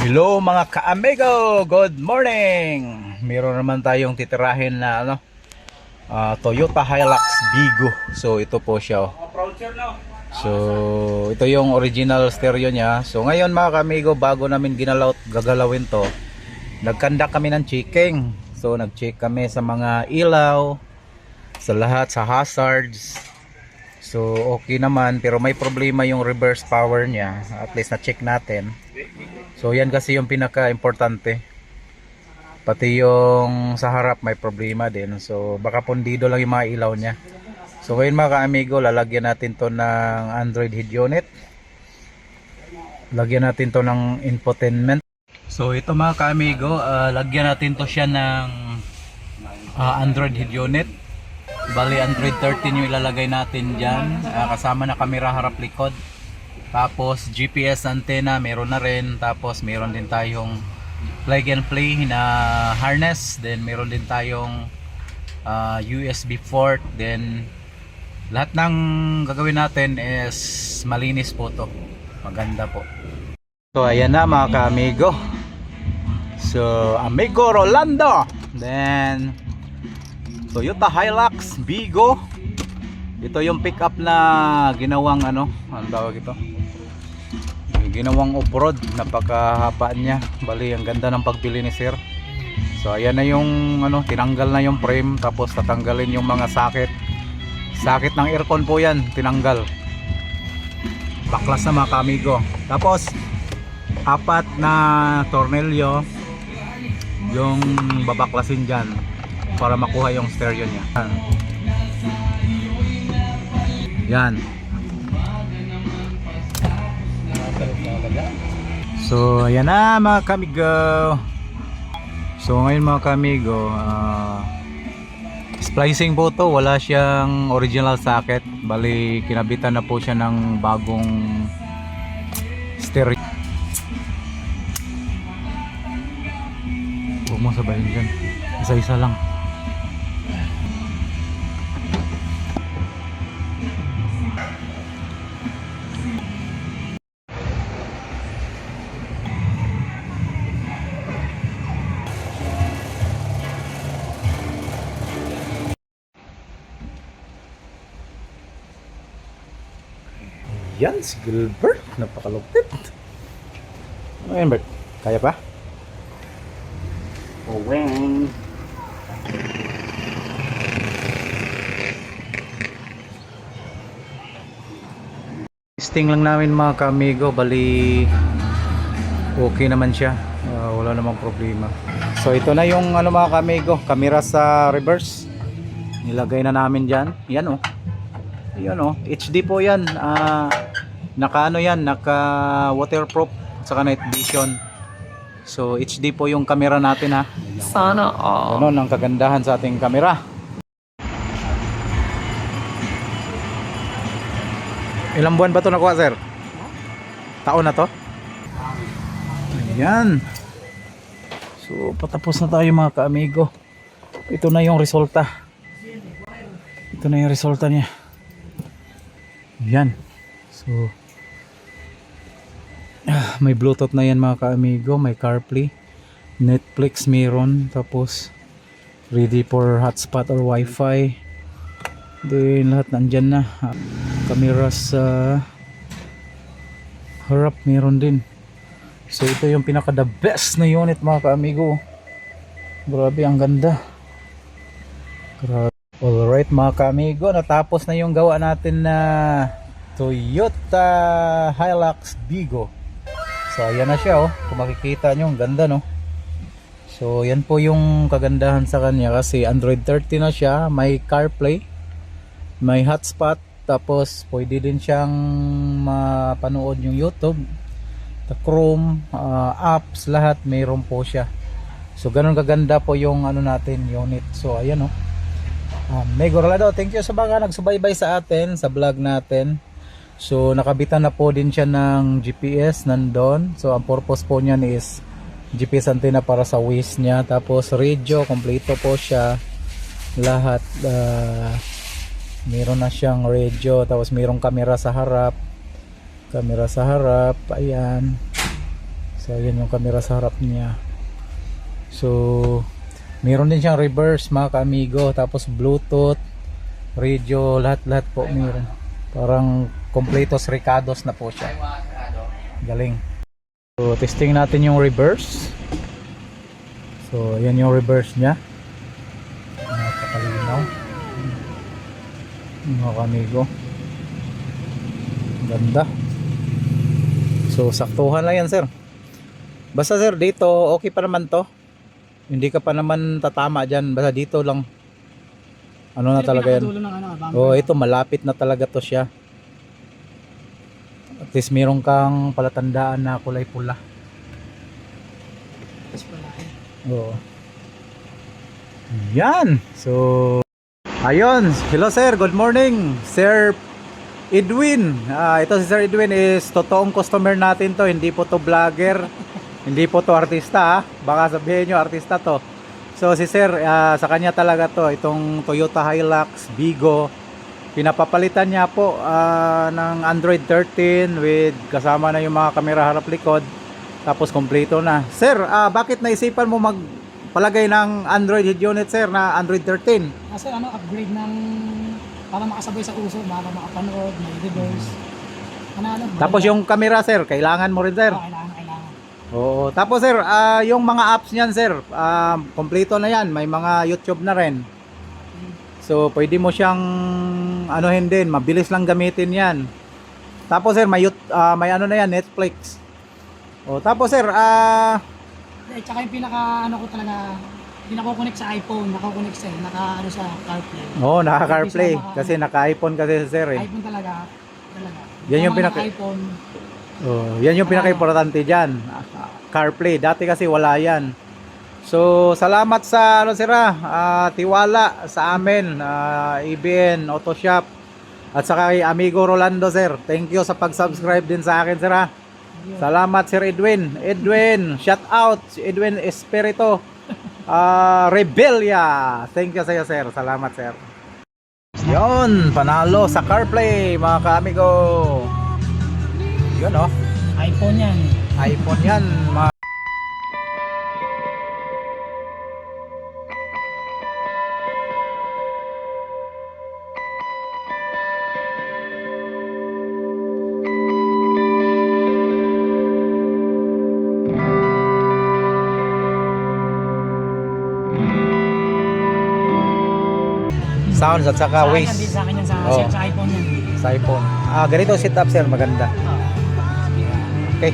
Hello mga ka-amigo! Good morning! Meron naman tayong titirahin na Toyota Hilux Vigo. So ito po siya. So ito yung original stereo niya. So ngayon mga ka-amigo, bago namin gagalawin to, nagkanda kami ng checking. So nag-check kami sa mga ilaw, sa lahat, sa hazards. So okay naman, pero may problema yung reverse power niya. At least na-check natin. So yan kasi yung pinaka-importante. Pati yung sa harap may problema din. So baka pundido lang yung mga ilaw niya. So ngayon mga ka-amigo, lalagyan natin to ng Android head unit. Lagyan natin to ng infotainment. So ito mga ka-amigo, lagyan natin to siya ng Android head unit. Bali Android 13 yung ilalagay natin dyan, kasama na camera harap likod. Tapos GPS antenna meron na rin. Tapos meron din tayong plug and play na harness. Then meron din tayong USB port. Then lahat ng gagawin natin is malinis po to. Maganda po. So ayan na mga ka-amigo. So Amigo Rolando. Then Toyota Hilux Vigo. Ito yung pickup na ginawang ano tawag ito? Ginawang off-road, napakahaba niya. Bali ang ganda ng pagbili ni sir. So ayan na yung tinanggal na yung frame, tapos tatanggalin yung mga socket ng aircon po yan, tinanggal. Baklas na mga ka-amigo. Tapos apat na tornilyo yung babaklasin dyan para makuha yung stereo niya. Yan. So ayan na mga kamigo. So ngayon mga kamigo, splicing po to. Wala siyang original socket. Bali kinabitan na po siya ng bagong stereo. Huwag mo sabahin dyan, isa-isa lang. Yan si Gilbert, napakalupit. Ayan Bert, kaya pa? Oweng. Testing lang namin mga ka-amigo, bali okay naman siya. Wala namang problema. So ito na yung mga ka-amigo, camera sa reverse. Nilagay na namin diyan. Yan oh. Yan oh, HD po yan. Naka waterproof saka night vision. So HD po yung camera natin ha. Sana all. Ano ang kagandahan sa ating camera. Ilang buwan ba ito nakuha sir? Taon na to? Ayan. So patapos na tayo mga ka-amigo. Ito na yung resulta. Ito na yung resulta niya. Ayan. So may Bluetooth na yan mga ka-amigo. May CarPlay, Netflix meron. Tapos ready for hotspot or Wi-Fi. Then lahat nandyan na. Camera sa harap meron din. So ito yung pinaka the best na unit mga ka-amigo. Grabe ang ganda. Grabe. Alright mga ka-amigo, natapos na yung gawa natin na Toyota Hilux Vigo. So ayan na siya oh. Kung makikita nyo, ang ganda no. So yan po yung kagandahan sa kanya kasi Android 13 na siya. May CarPlay, may hotspot. Tapos pwede din siyang mapanood yung YouTube, Chrome, apps, lahat mayroon po siya. So ganun kaganda po yung natin unit. So ayan oh. Amigo Rolando, thank you sa mga nagsubaybay sa atin sa vlog natin. So nakabitan na po din siya ng GPS nandun. So ang purpose po niyan is GPS antenna para sa Waze niya. Tapos radio, kompleto po siya lahat. Meron na siyang radio. Tapos mayroong camera sa harap. Ayan. So yan yung camera sa harap niya. So meron din siyang reverse mga ka-amigo, tapos Bluetooth, radio, lahat-lahat po meron. Parang completos ricados na po siya. Galing. So testing natin yung reverse. So yan yung reverse niya. Napakalinaw. Mga ka-amigo. Ganda. So saktuhan lang yan sir. Basta sir dito okay pa naman to. Hindi ka pa naman tatama dyan. Basta dito lang. Ano na talaga yan. Oh, ito malapit na talaga to siya. At least meron kang palatandaan na kulay pula. Oo. Yan. So ayun. Hello sir. Good morning. Sir Edwin. Ito si Sir Edwin is totoong customer natin to. Hindi po to vlogger. Hindi po to artista ha. Baka sabihin nyo artista to. So si Sir, sa kanya talaga to. Itong Toyota Hilux Vigo. Pinapapalitan niya po ng Android 13 with kasama na yung mga kamera harap likod. Tapos kompleto na. Sir, bakit naisipan mo magpalagay ng Android head unit sir na Android 13? Kasi upgrade ng para makasabay sa uso, para makapanood, may reverse. Tapos yung camera sir, kailangan mo rin sir. Kailangan. Oo. Tapos sir, yung mga apps niyan sir, kompleto na yan. May mga YouTube na rin. So, pwede mo siyang anuhin din. Mabilis lang gamitin yan. Tapos sir, may ano na yan, Netflix. O, tapos sir, Tsaka yung ko talaga, pinako-connect sa iPhone, naka-connect sa sa CarPlay. Oo, naka-CarPlay. Kasi naka-iPhone kasi sir eh. iPhone talaga. Yan yung iPhone. Oh, yan yung pinaka-importante diyan. CarPlay. Dati kasi wala yan. So, salamat sa tiwala sa amin, EBN Auto Shop at saka kay Amigo Rolando sir. Thank you sa pag-subscribe din sa akin sir ha. Salamat Sir Edwin. Edwin, shout out si Edwin Espirito. Rebellia. Thank you sa iyo sir. Salamat sir. Yon, panalo sa CarPlay mga ka-amigo. Yun oh. iPhone yan. iPhone yan. Sounds at saka waves. Sa akin yan, sa iPhone yan. Sa iPhone. Ganito setup sir, maganda. Okay.